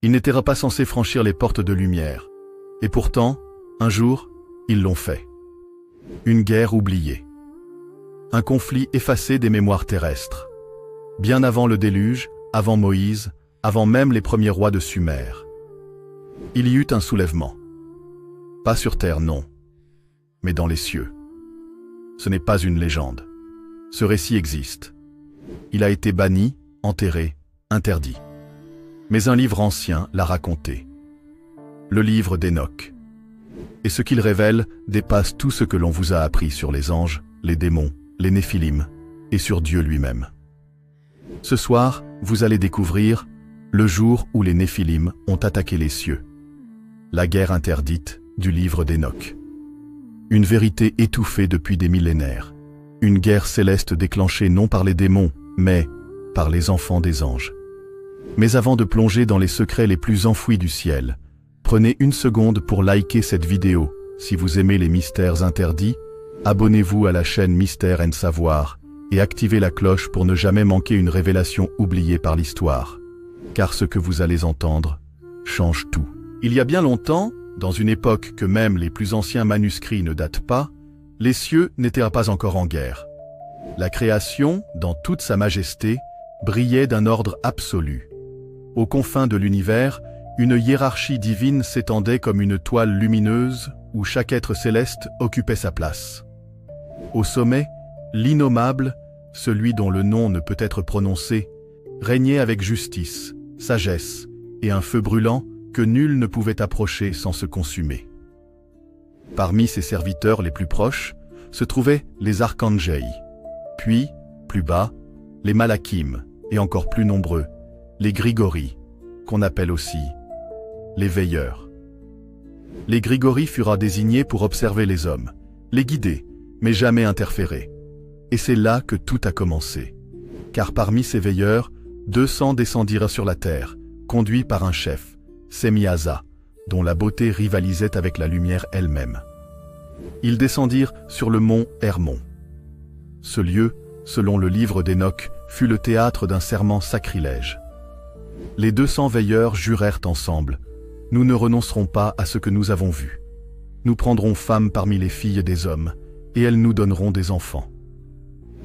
Ils n'étaient pas censés franchir les portes de lumière. Et pourtant, un jour, ils l'ont fait. Une guerre oubliée. Un conflit effacé des mémoires terrestres. Bien avant le déluge, avant Moïse, avant même les premiers rois de Sumer. Il y eut un soulèvement. Pas sur terre, non, mais dans les cieux. Ce n'est pas une légende. Ce récit existe. Il a été banni, enterré, interdit. Mais un livre ancien l'a raconté. Le livre d'Hénoch. Et ce qu'il révèle dépasse tout ce que l'on vous a appris sur les anges, les démons, les néphilim, et sur Dieu lui-même. Ce soir, vous allez découvrir le jour où les néphilim ont attaqué les cieux. La guerre interdite du livre d'Hénoch. Une vérité étouffée depuis des millénaires. Une guerre céleste déclenchée non par les démons, mais par les enfants des anges. Mais avant de plonger dans les secrets les plus enfouis du ciel, prenez une seconde pour liker cette vidéo. Si vous aimez les mystères interdits, abonnez-vous à la chaîne Mystère & Savoir et activez la cloche pour ne jamais manquer une révélation oubliée par l'histoire. Car ce que vous allez entendre change tout. Il y a bien longtemps, dans une époque que même les plus anciens manuscrits ne datent pas, les cieux n'étaient pas encore en guerre. La création, dans toute sa majesté, brillait d'un ordre absolu. Aux confins de l'univers, une hiérarchie divine s'étendait comme une toile lumineuse où chaque être céleste occupait sa place. Au sommet, l'innommable, celui dont le nom ne peut être prononcé, régnait avec justice, sagesse et un feu brûlant que nul ne pouvait approcher sans se consumer. Parmi ses serviteurs les plus proches se trouvaient les archangels, puis, plus bas, les malakim, et encore plus nombreux, les Grigori, qu'on appelle aussi les veilleurs. Les Grigori furent désignés pour observer les hommes, les guider, mais jamais interférer. Et c'est là que tout a commencé. Car parmi ces veilleurs, 200 descendirent sur la terre, conduits par un chef, Semiasa, dont la beauté rivalisait avec la lumière elle-même. Ils descendirent sur le mont Hermon. Ce lieu, selon le livre d'Hénoch, fut le théâtre d'un serment sacrilège. Les 200 veilleurs jurèrent ensemble: « Nous ne renoncerons pas à ce que nous avons vu. Nous prendrons femme parmi les filles des hommes, et elles nous donneront des enfants. »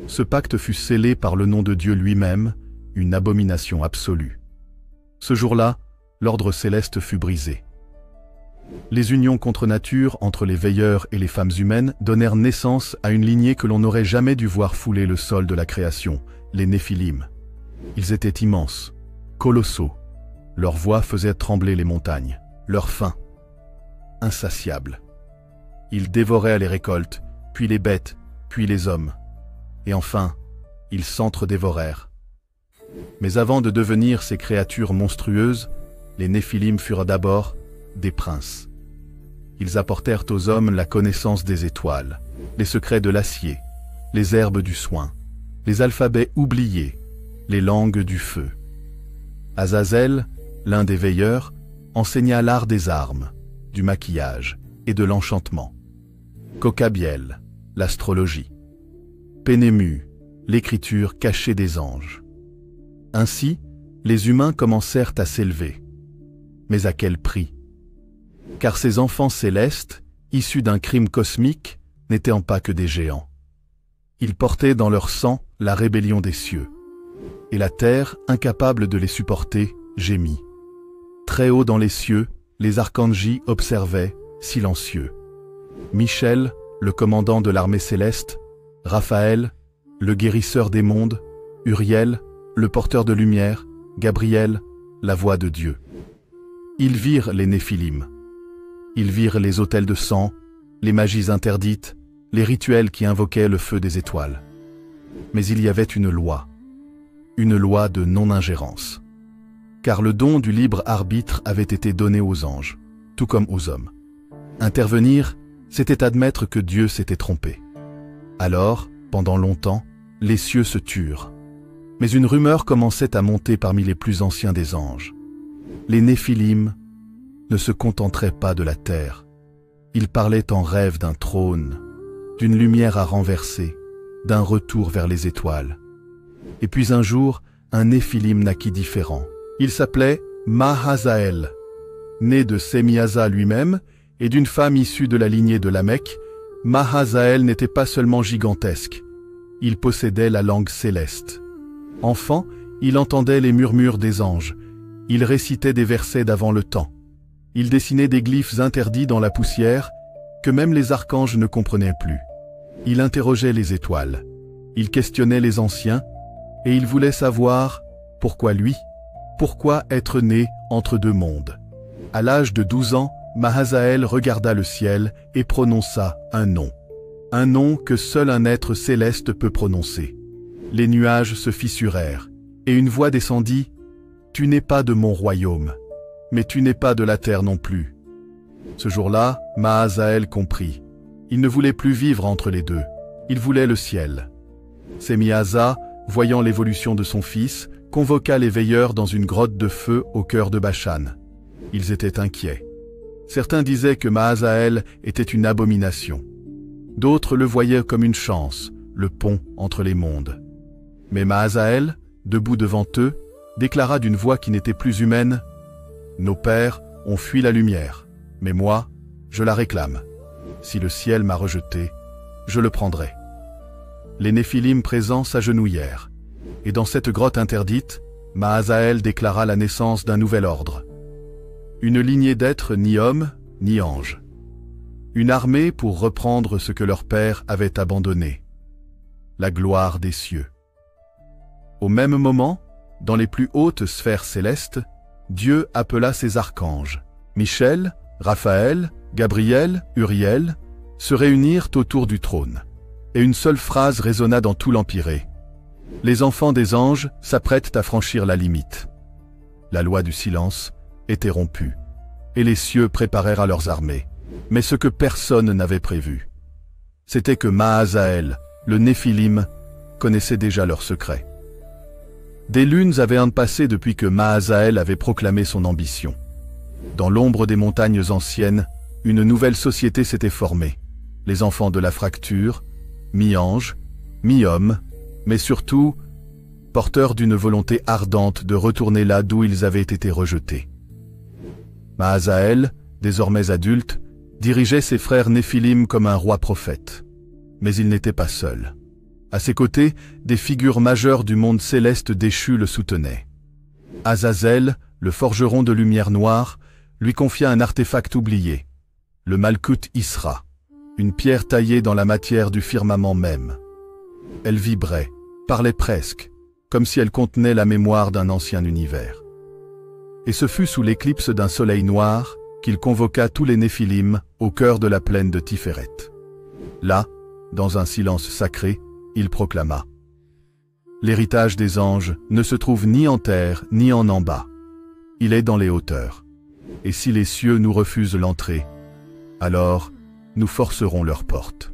Ce pacte fut scellé par le nom de Dieu lui-même, une abomination absolue. Ce jour-là, l'ordre céleste fut brisé. Les unions contre nature entre les veilleurs et les femmes humaines donnèrent naissance à une lignée que l'on n'aurait jamais dû voir fouler le sol de la création, les néphilim. Ils étaient immenses, colossaux. Leur voix faisait trembler les montagnes, leur faim, insatiable. Ils dévoraient les récoltes, puis les bêtes, puis les hommes. Et enfin, ils s'entre-dévorèrent. Mais avant de devenir ces créatures monstrueuses, les néphilim furent d'abord des princes. Ils apportèrent aux hommes la connaissance des étoiles, les secrets de l'acier, les herbes du soin, les alphabets oubliés, les langues du feu. Azazel, l'un des veilleurs, enseigna l'art des armes, du maquillage et de l'enchantement. Kokabiel, l'astrologie. Pénému, l'écriture cachée des anges. Ainsi, les humains commencèrent à s'élever. Mais à quel prix? Car ces enfants célestes, issus d'un crime cosmique, n'étaient pas que des géants. Ils portaient dans leur sang la rébellion des cieux. Et la terre, incapable de les supporter, gémit. Très haut dans les cieux, les archanges observaient, silencieux. Michel, le commandant de l'armée céleste, Raphaël, le guérisseur des mondes, Uriel, le porteur de lumière, Gabriel, la voix de Dieu. Ils virent les néphilim. Ils virent les autels de sang, les magies interdites, les rituels qui invoquaient le feu des étoiles. Mais il y avait une loi de non-ingérence. Car le don du libre arbitre avait été donné aux anges, tout comme aux hommes. Intervenir, c'était admettre que Dieu s'était trompé. Alors, pendant longtemps, les cieux se turent. Mais une rumeur commençait à monter parmi les plus anciens des anges. Les néphilim ne se contenteraient pas de la terre. Ils parlaient en rêve d'un trône, d'une lumière à renverser, d'un retour vers les étoiles. Et puis un jour, un néphilim naquit différent. Il s'appelait Mahazaël. Né de Semiasa lui-même et d'une femme issue de la lignée de Lamech, Mahazaël n'était pas seulement gigantesque, il possédait la langue céleste. Enfant, il entendait les murmures des anges, il récitait des versets d'avant le temps. Il dessinait des glyphes interdits dans la poussière que même les archanges ne comprenaient plus. Il interrogeait les étoiles, il questionnait les anciens et il voulait savoir pourquoi lui, pourquoi être né entre deux mondes. À l'âge de 12 ans, Mahazaël regarda le ciel et prononça un nom que seul un être céleste peut prononcer. Les nuages se fissurèrent et une voix descendit « Tu n'es pas de mon royaume, mais tu n'es pas de la terre non plus. » Ce jour-là, Mahazaël comprit. Il ne voulait plus vivre entre les deux, il voulait le ciel. Semiasa, voyant l'évolution de son fils, convoqua les veilleurs dans une grotte de feu au cœur de Bashan. Ils étaient inquiets. Certains disaient que Mahazaël était une abomination. D'autres le voyaient comme une chance, le pont entre les mondes. Mais Mahazaël, debout devant eux, déclara d'une voix qui n'était plus humaine « Nos pères ont fui la lumière, mais moi, je la réclame. Si le ciel m'a rejeté, je le prendrai. » Les Néphilim présents s'agenouillèrent, et dans cette grotte interdite, Mahazaël déclara la naissance d'un nouvel ordre. Une lignée d'êtres ni hommes, ni anges. Une armée pour reprendre ce que leur père avait abandonné. La gloire des cieux. Au même moment, dans les plus hautes sphères célestes, Dieu appela ses archanges. Michel, Raphaël, Gabriel, Uriel, se réunirent autour du trône. Et une seule phrase résonna dans tout l'empyrée. Les enfants des anges s'apprêtent à franchir la limite. La loi du silence était rompue, et les cieux préparèrent à leurs armées. Mais ce que personne n'avait prévu, c'était que Mahazaël, le Néphilim, connaissait déjà leurs secrets. Des lunes avaient passé depuis que Mahazaël avait proclamé son ambition. Dans l'ombre des montagnes anciennes, une nouvelle société s'était formée. Les enfants de la fracture, mi-anges, mi-hommes, mais surtout porteurs d'une volonté ardente de retourner là d'où ils avaient été rejetés. Mahazaël, désormais adulte, dirigeait ses frères Néphilim comme un roi prophète. Mais il n'était pas seul. À ses côtés, des figures majeures du monde céleste déchu le soutenaient. Azazel, le forgeron de lumière noire, lui confia un artefact oublié, le Malkut Isra, une pierre taillée dans la matière du firmament même. Elle vibrait, parlait presque, comme si elle contenait la mémoire d'un ancien univers. Et ce fut sous l'éclipse d'un soleil noir qu'il convoqua tous les Néphilim au cœur de la plaine de Tiferet. Là, dans un silence sacré, il proclama « L'héritage des anges ne se trouve ni en terre ni en bas. Il est dans les hauteurs. Et si les cieux nous refusent l'entrée, alors nous forcerons leurs portes. »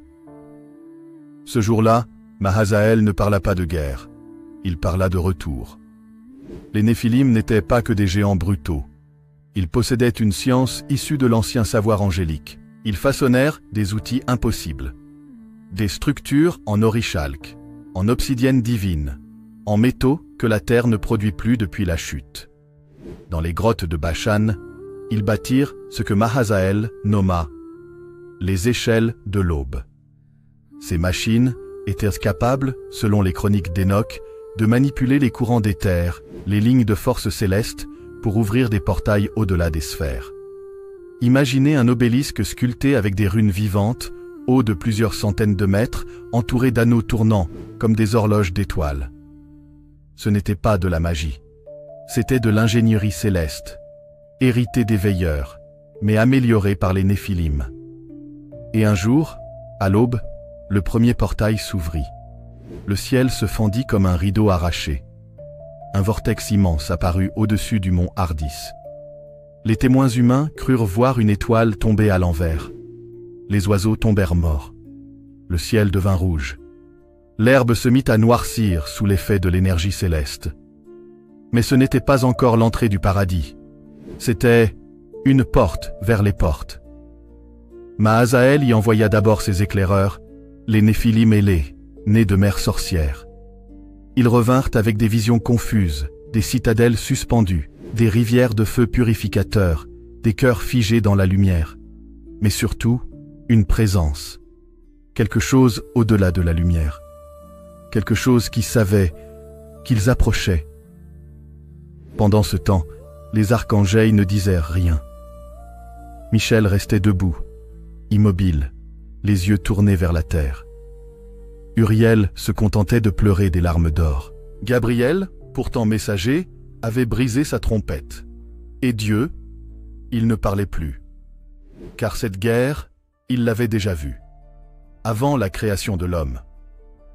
Ce jour-là, Mahazaël ne parla pas de guerre. Il parla de retour. Les Néphilim n'étaient pas que des géants brutaux. Ils possédaient une science issue de l'ancien savoir angélique. Ils façonnèrent des outils impossibles. Des structures en orichalque, en obsidienne divine, en métaux que la terre ne produit plus depuis la chute. Dans les grottes de Bashan, ils bâtirent ce que Mahazaël nomma les échelles de l'aube. Ces machines étaient capables, selon les chroniques d'Enoch, de manipuler les courants des terres, les lignes de force céleste, pour ouvrir des portails au-delà des sphères. Imaginez un obélisque sculpté avec des runes vivantes, haut de plusieurs centaines de mètres, entouré d'anneaux tournants, comme des horloges d'étoiles. Ce n'était pas de la magie. C'était de l'ingénierie céleste, héritée des veilleurs, mais améliorée par les Néphilim. Et un jour, à l'aube, le premier portail s'ouvrit. Le ciel se fendit comme un rideau arraché. Un vortex immense apparut au-dessus du mont Ardis. Les témoins humains crurent voir une étoile tomber à l'envers. Les oiseaux tombèrent morts. Le ciel devint rouge. L'herbe se mit à noircir sous l'effet de l'énergie céleste. Mais ce n'était pas encore l'entrée du paradis. C'était une porte vers les portes. Mahazaël y envoya d'abord ses éclaireurs, les Néphilim ailés, nés de mères sorcières. Ils revinrent avec des visions confuses, des citadelles suspendues, des rivières de feu purificateur, des cœurs figés dans la lumière, mais surtout, une présence, quelque chose au-delà de la lumière, quelque chose qui savait qu'ils approchaient. Pendant ce temps, les archangels ne disaient rien. Michel restait debout, immobile, les yeux tournés vers la terre. Uriel se contentait de pleurer des larmes d'or. Gabriel, pourtant messager, avait brisé sa trompette. Et Dieu, il ne parlait plus. Car cette guerre, il l'avait déjà vue. Avant la création de l'homme,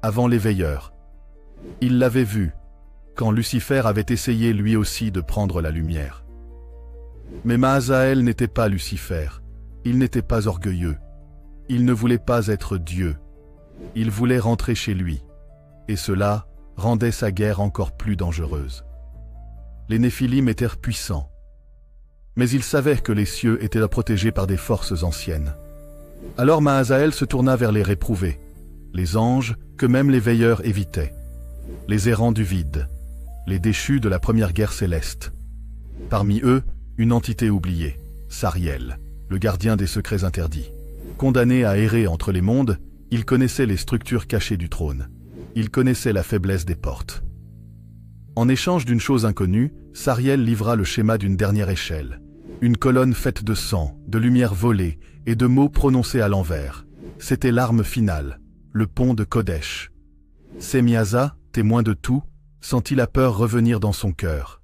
avant les veilleurs. Il l'avait vue, quand Lucifer avait essayé lui aussi de prendre la lumière. Mais Mahazaël n'était pas Lucifer, il n'était pas orgueilleux, il ne voulait pas être Dieu, il voulait rentrer chez lui, et cela rendait sa guerre encore plus dangereuse. Les Néphilim étaient puissants, mais ils savaient que les cieux étaient protégés par des forces anciennes. Alors Mahazaël se tourna vers les réprouvés, les anges que même les veilleurs évitaient, les errants du vide, les déchus de la première guerre céleste. Parmi eux, une entité oubliée, Sariel, le gardien des secrets interdits. Condamné à errer entre les mondes, il connaissait les structures cachées du trône. Il connaissait la faiblesse des portes. En échange d'une chose inconnue, Sariel livra le schéma d'une dernière échelle. Une colonne faite de sang, de lumière volée et de mots prononcés à l'envers. C'était l'arme finale, le pont de Kodesh. Semiasa, témoin de tout, sentit la peur revenir dans son cœur.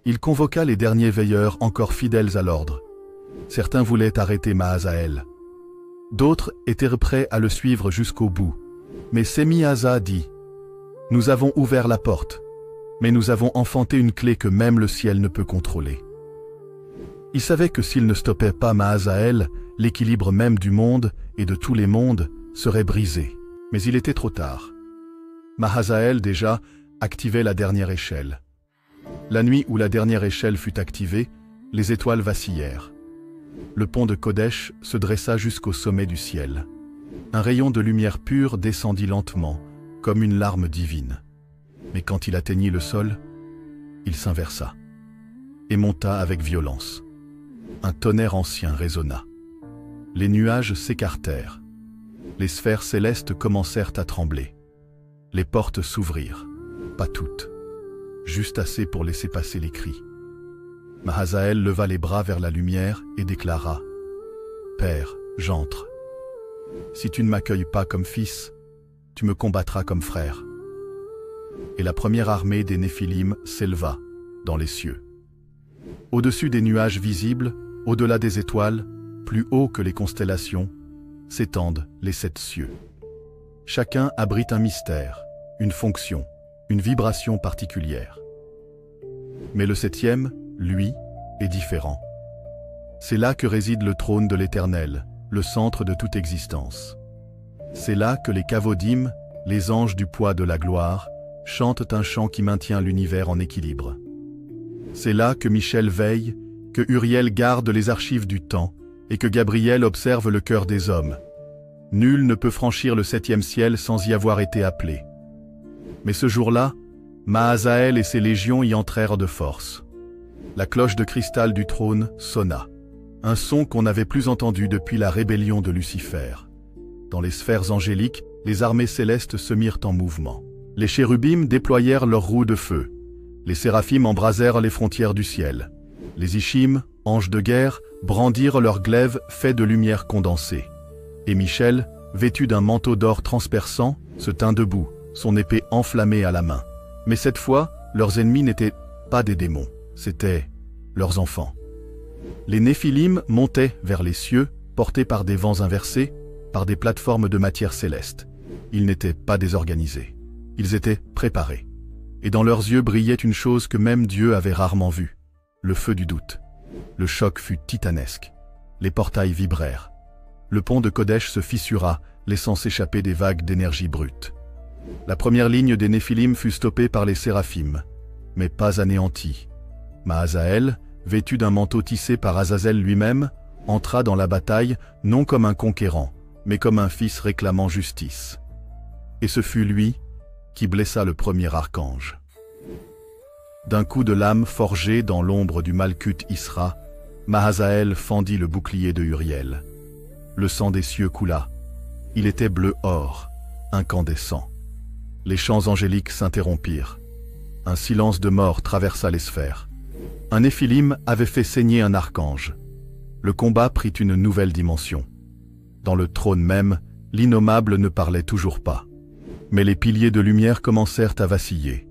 Il convoqua les derniers veilleurs encore fidèles à l'ordre. Certains voulaient arrêter Mahazaël. D'autres étaient prêts à le suivre jusqu'au bout. Mais Semiasa dit « Nous avons ouvert la porte, mais nous avons enfanté une clé que même le ciel ne peut contrôler. » Il savait que s'il ne stoppait pas Mahazaël, l'équilibre même du monde et de tous les mondes serait brisé. Mais il était trop tard. Mahazaël, déjà, activait la dernière échelle. La nuit où la dernière échelle fut activée, les étoiles vacillèrent. Le pont de Kodesh se dressa jusqu'au sommet du ciel. Un rayon de lumière pure descendit lentement, comme une larme divine. Mais quand il atteignit le sol, il s'inversa et monta avec violence. Un tonnerre ancien résonna. Les nuages s'écartèrent. Les sphères célestes commencèrent à trembler. Les portes s'ouvrirent. Pas toutes. Juste assez pour laisser passer les cris. Mahazaël leva les bras vers la lumière et déclara « Père, j'entre. Si tu ne m'accueilles pas comme fils, tu me combattras comme frère. » Et la première armée des Néphilim s'éleva dans les cieux. Au-dessus des nuages visibles, au-delà des étoiles, plus haut que les constellations, s'étendent les 7 cieux. Chacun abrite un mystère, une fonction, une vibration particulière. Mais le 7e, lui, est différent. C'est là que réside le trône de l'Éternel, le centre de toute existence. C'est là que les Kavodim, les anges du poids de la gloire, chantent un chant qui maintient l'univers en équilibre. C'est là que Michel veille, que Uriel garde les archives du temps et que Gabriel observe le cœur des hommes. Nul ne peut franchir le 7e ciel sans y avoir été appelé. Mais ce jour-là, Mahazaël et ses légions y entrèrent de force. La cloche de cristal du trône sonna, un son qu'on n'avait plus entendu depuis la rébellion de Lucifer. Dans les sphères angéliques, les armées célestes se mirent en mouvement. Les chérubim déployèrent leurs roues de feu. Les séraphim embrasèrent les frontières du ciel. Les ishim, anges de guerre, brandirent leurs glaives faits de lumière condensée. Et Michel, vêtu d'un manteau d'or transperçant, se tint debout, son épée enflammée à la main. Mais cette fois, leurs ennemis n'étaient pas des démons, c'étaient leurs enfants. Les Néphilim montaient vers les cieux, portés par des vents inversés, par des plateformes de matière céleste. Ils n'étaient pas désorganisés. Ils étaient préparés. Et dans leurs yeux brillait une chose que même Dieu avait rarement vue, le feu du doute. Le choc fut titanesque. Les portails vibrèrent. Le pont de Kodesh se fissura, laissant s'échapper des vagues d'énergie brute. La première ligne des Néphilim fut stoppée par les séraphim, mais pas anéantie. Mahazaël, vêtu d'un manteau tissé par Azazel lui-même, entra dans la bataille non comme un conquérant, mais comme un fils réclamant justice. Et ce fut lui qui blessa le premier archange. D'un coup de lame forgé dans l'ombre du Malkut Isra, Mahazaël fendit le bouclier de Uriel. Le sang des cieux coula. Il était bleu-or, incandescent. Les chants angéliques s'interrompirent. Un silence de mort traversa les sphères. Un Néphilim avait fait saigner un archange. Le combat prit une nouvelle dimension. Dans le trône même, l'innommable ne parlait toujours pas. Mais les piliers de lumière commencèrent à vaciller.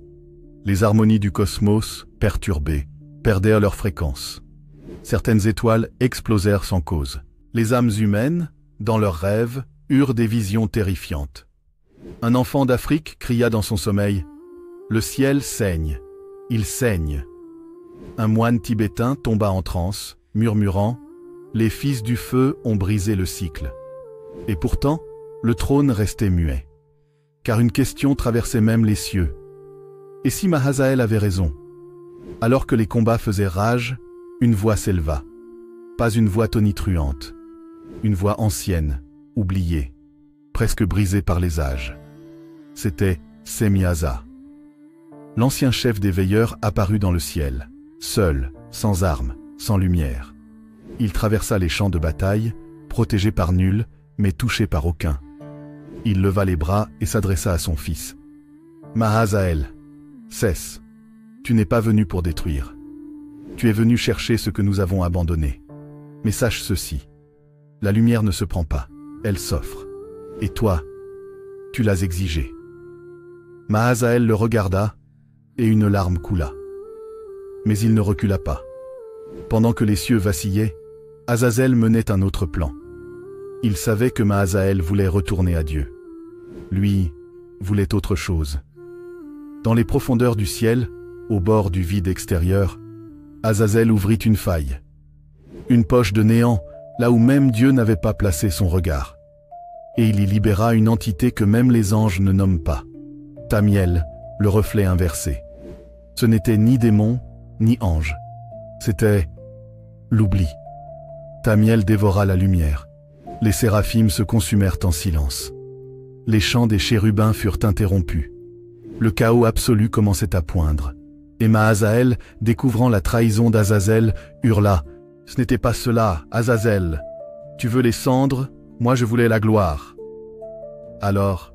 Les harmonies du cosmos, perturbées, perdirent leur fréquence. Certaines étoiles explosèrent sans cause. Les âmes humaines, dans leurs rêves, eurent des visions terrifiantes. Un enfant d'Afrique cria dans son sommeil « Le ciel saigne, il saigne ». Un moine tibétain tomba en transe, murmurant « Les fils du feu ont brisé le cycle ». Et pourtant, le trône restait muet. Car une question traversait même les cieux. Et si Mahazaël avait raison? Alors que les combats faisaient rage, une voix s'éleva. Pas une voix tonitruante. Une voix ancienne, oubliée, presque brisée par les âges. C'était Semiaza. L'ancien chef des veilleurs apparut dans le ciel, seul, sans armes, sans lumière. Il traversa les champs de bataille, protégé par nul, mais touché par aucun. Il leva les bras et s'adressa à son fils. « Mahazaël, cesse. Tu n'es pas venu pour détruire. Tu es venu chercher ce que nous avons abandonné. Mais sache ceci. La lumière ne se prend pas, elle s'offre. Et toi, tu l'as exigée. » Mahazaël le regarda, et une larme coula. Mais il ne recula pas. Pendant que les cieux vacillaient, Azazel menait un autre plan. Il savait que Mahazaël voulait retourner à Dieu. Lui voulait autre chose. Dans les profondeurs du ciel, au bord du vide extérieur, Azazel ouvrit une faille. Une poche de néant, là où même Dieu n'avait pas placé son regard. Et il y libéra une entité que même les anges ne nomment pas. Tamiel, le reflet inversé. Ce n'était ni démon, ni ange. C'était l'oubli. Tamiel dévora la lumière. Les séraphim se consumèrent en silence. Les chants des chérubins furent interrompus. Le chaos absolu commençait à poindre. Et Mahazaël, découvrant la trahison d'Azazel, hurla « Ce n'était pas cela, Azazel. Tu veux les cendres, moi je voulais la gloire. » Alors,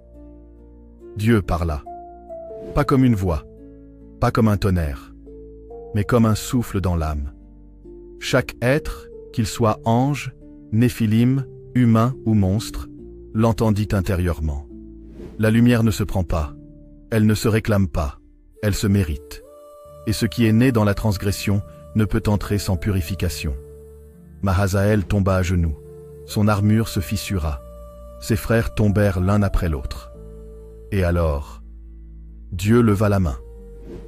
Dieu parla. Pas comme une voix, pas comme un tonnerre, mais comme un souffle dans l'âme. Chaque être, qu'il soit ange, néphilim, humain ou monstre, l'entendit intérieurement. La lumière ne se prend pas, elle ne se réclame pas, elle se mérite. Et ce qui est né dans la transgression ne peut entrer sans purification. Mahazaël tomba à genoux, son armure se fissura, ses frères tombèrent l'un après l'autre. Et alors, Dieu leva la main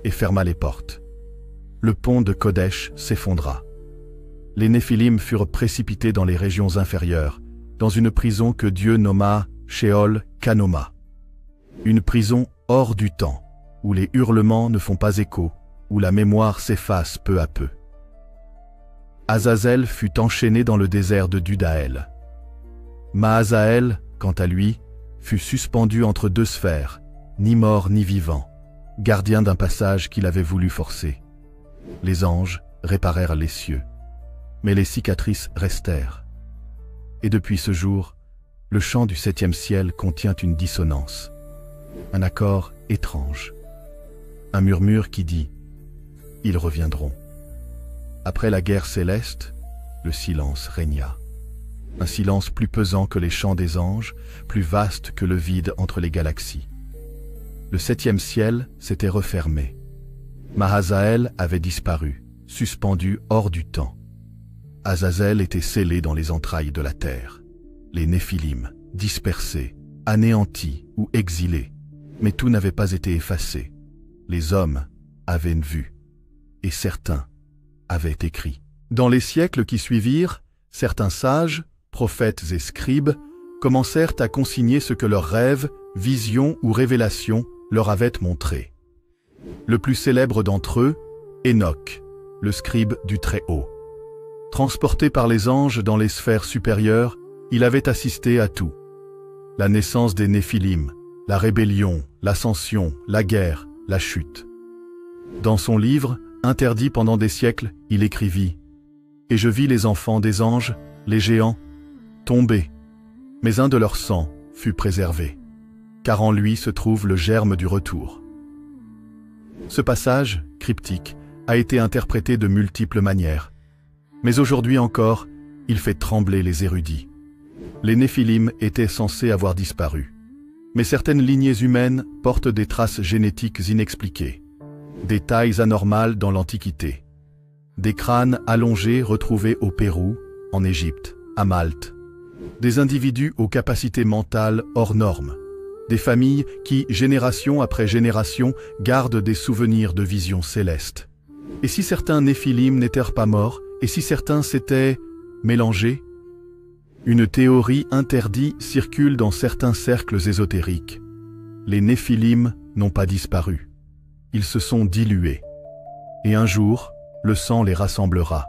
et ferma les portes. Le pont de Kodesh s'effondra. Les Néphilim furent précipités dans les régions inférieures, dans une prison que Dieu nomma Sheol Kanoma. Une prison hors du temps, où les hurlements ne font pas écho, où la mémoire s'efface peu à peu. Azazel fut enchaîné dans le désert de Dudaël. Mahazaël, quant à lui, fut suspendu entre deux sphères, ni mort ni vivant, gardien d'un passage qu'il avait voulu forcer. Les anges réparèrent les cieux, mais les cicatrices restèrent. Et depuis ce jour, le chant du 7e ciel contient une dissonance, un accord étrange, un murmure qui dit « Ils reviendront ». Après la guerre céleste, le silence régna. Un silence plus pesant que les chants des anges, plus vaste que le vide entre les galaxies. Le 7e ciel s'était refermé. Mahazaël avait disparu, suspendu hors du temps. Azazel était scellé dans les entrailles de la terre. Les Néphilim, dispersés, anéantis ou exilés. Mais tout n'avait pas été effacé. Les hommes avaient une vue, et certains avaient écrit. Dans les siècles qui suivirent, certains sages, prophètes et scribes, commencèrent à consigner ce que leurs rêves, visions ou révélations leur avaient montré. Le plus célèbre d'entre eux, Enoch, le scribe du Très-Haut. Transporté par les anges dans les sphères supérieures, il avait assisté à tout. La naissance des Néphilim, la rébellion, l'ascension, la guerre, la chute. Dans son livre, interdit pendant des siècles, il écrivit « Et je vis les enfants des anges, les géants, tomber. Mais un de leur sang fut préservé, car en lui se trouve le germe du retour. » Ce passage, cryptique, a été interprété de multiples manières. Mais aujourd'hui encore, il fait trembler les érudits. Les Néphilim étaient censés avoir disparu. Mais certaines lignées humaines portent des traces génétiques inexpliquées. Des tailles anormales dans l'Antiquité. Des crânes allongés retrouvés au Pérou, en Égypte, à Malte. Des individus aux capacités mentales hors normes. Des familles qui, génération après génération, gardent des souvenirs de visions célestes. Et si certains Néphilim n'étaient pas morts, et si certains s'étaient mélangés? Une théorie interdite circule dans certains cercles ésotériques. Les Néphilim n'ont pas disparu. Ils se sont dilués. Et un jour, le sang les rassemblera.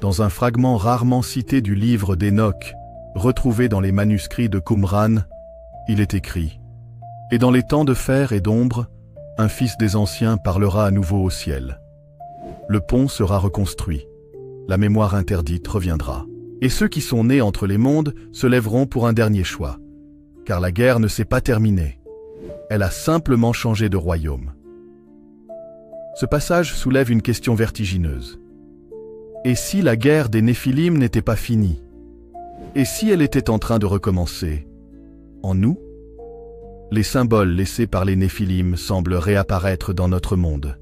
Dans un fragment rarement cité du livre d'Enoch, retrouvé dans les manuscrits de Qumran, il est écrit « Et dans les temps de fer et d'ombre, un fils des anciens parlera à nouveau au ciel. Le pont sera reconstruit. La mémoire interdite reviendra. Et ceux qui sont nés entre les mondes se lèveront pour un dernier choix. Car la guerre ne s'est pas terminée. Elle a simplement changé de royaume. » Ce passage soulève une question vertigineuse. Et si la guerre des Néphilim n'était pas finie? Et si elle était en train de recommencer? En nous? Les symboles laissés par les Néphilim semblent réapparaître dans notre monde.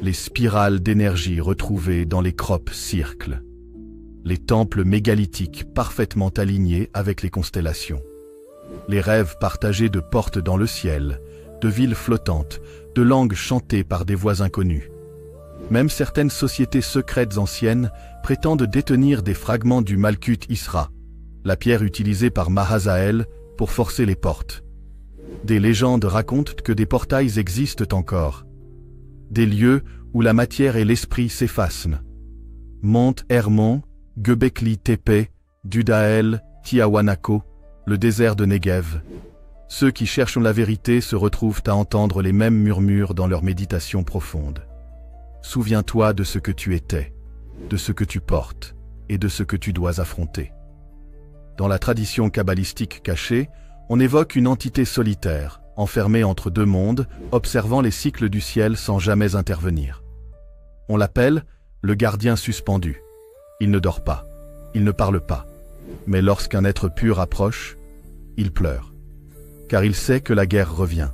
Les spirales d'énergie retrouvées dans les crops circles. Les temples mégalithiques parfaitement alignés avec les constellations. Les rêves partagés de portes dans le ciel, de villes flottantes, de langues chantées par des voix inconnues. Même certaines sociétés secrètes anciennes prétendent détenir des fragments du Malkuth Isra, la pierre utilisée par Mahazael pour forcer les portes. Des légendes racontent que des portails existent encore. Des lieux où la matière et l'esprit s'effacent. Mont Hermon, Göbekli Tepe, Dudael, Tiahuanaco, le désert de Negev. Ceux qui cherchent la vérité se retrouvent à entendre les mêmes murmures dans leur méditation profonde. Souviens-toi de ce que tu étais, de ce que tu portes et de ce que tu dois affronter. Dans la tradition kabbalistique cachée, on évoque une entité solitaire, enfermée entre deux mondes, observant les cycles du ciel sans jamais intervenir. On l'appelle le gardien suspendu. Il ne dort pas, il ne parle pas, mais lorsqu'un être pur approche, il pleure. Car il sait que la guerre revient,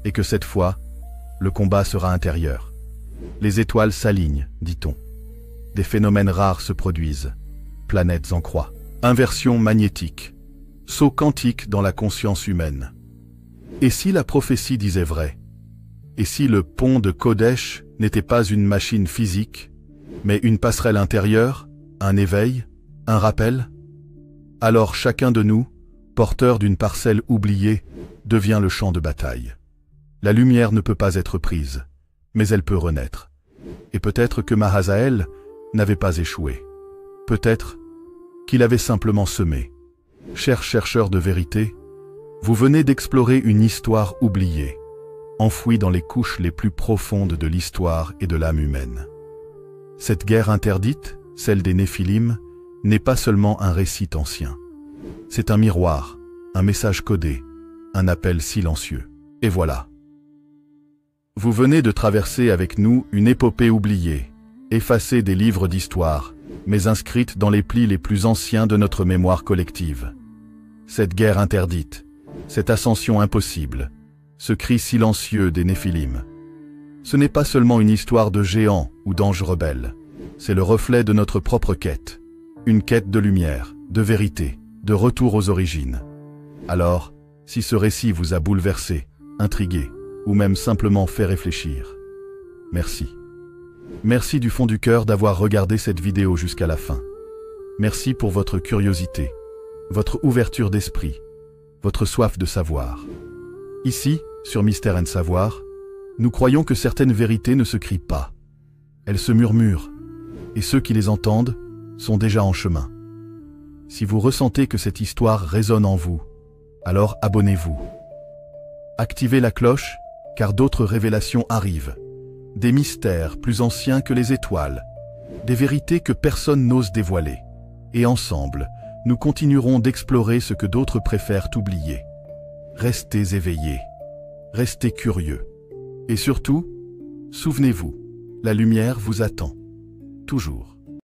et que cette fois, le combat sera intérieur. Les étoiles s'alignent, dit-on. Des phénomènes rares se produisent. Planètes en croix. Inversion magnétique. Saut quantique dans la conscience humaine. Et si la prophétie disait vrai? Et si le pont de Kodesh n'était pas une machine physique, mais une passerelle intérieure, un éveil, un rappel? Alors chacun de nous, porteur d'une parcelle oubliée, devient le champ de bataille. La lumière ne peut pas être prise, mais elle peut renaître. Et peut-être que Mahazael n'avait pas échoué. Peut-être qu'il avait simplement semé. Chers chercheurs de vérité, vous venez d'explorer une histoire oubliée, enfouie dans les couches les plus profondes de l'histoire et de l'âme humaine. Cette guerre interdite, celle des Néphilim, n'est pas seulement un récit ancien. C'est un miroir, un message codé, un appel silencieux. Et voilà. Vous venez de traverser avec nous une épopée oubliée, effacée des livres d'histoire, mais inscrite dans les plis les plus anciens de notre mémoire collective. Cette guerre interdite, cette ascension impossible, ce cri silencieux des Néphilim. Ce n'est pas seulement une histoire de géants ou d'anges rebelles, c'est le reflet de notre propre quête, une quête de lumière, de vérité, de retour aux origines. Alors, si ce récit vous a bouleversé, intrigué, ou même simplement fait réfléchir, merci. Merci du fond du cœur d'avoir regardé cette vidéo jusqu'à la fin. Merci pour votre curiosité, votre ouverture d'esprit, votre soif de savoir. Ici, sur Mystère & Savoir, nous croyons que certaines vérités ne se crient pas. Elles se murmurent, et ceux qui les entendent sont déjà en chemin. Si vous ressentez que cette histoire résonne en vous, alors abonnez-vous. Activez la cloche, car d'autres révélations arrivent. des mystères plus anciens que les étoiles, des vérités que personne n'ose dévoiler. Et ensemble, nous continuerons d'explorer ce que d'autres préfèrent oublier. Restez éveillés, restez curieux. Et surtout, souvenez-vous, la lumière vous attend. Toujours.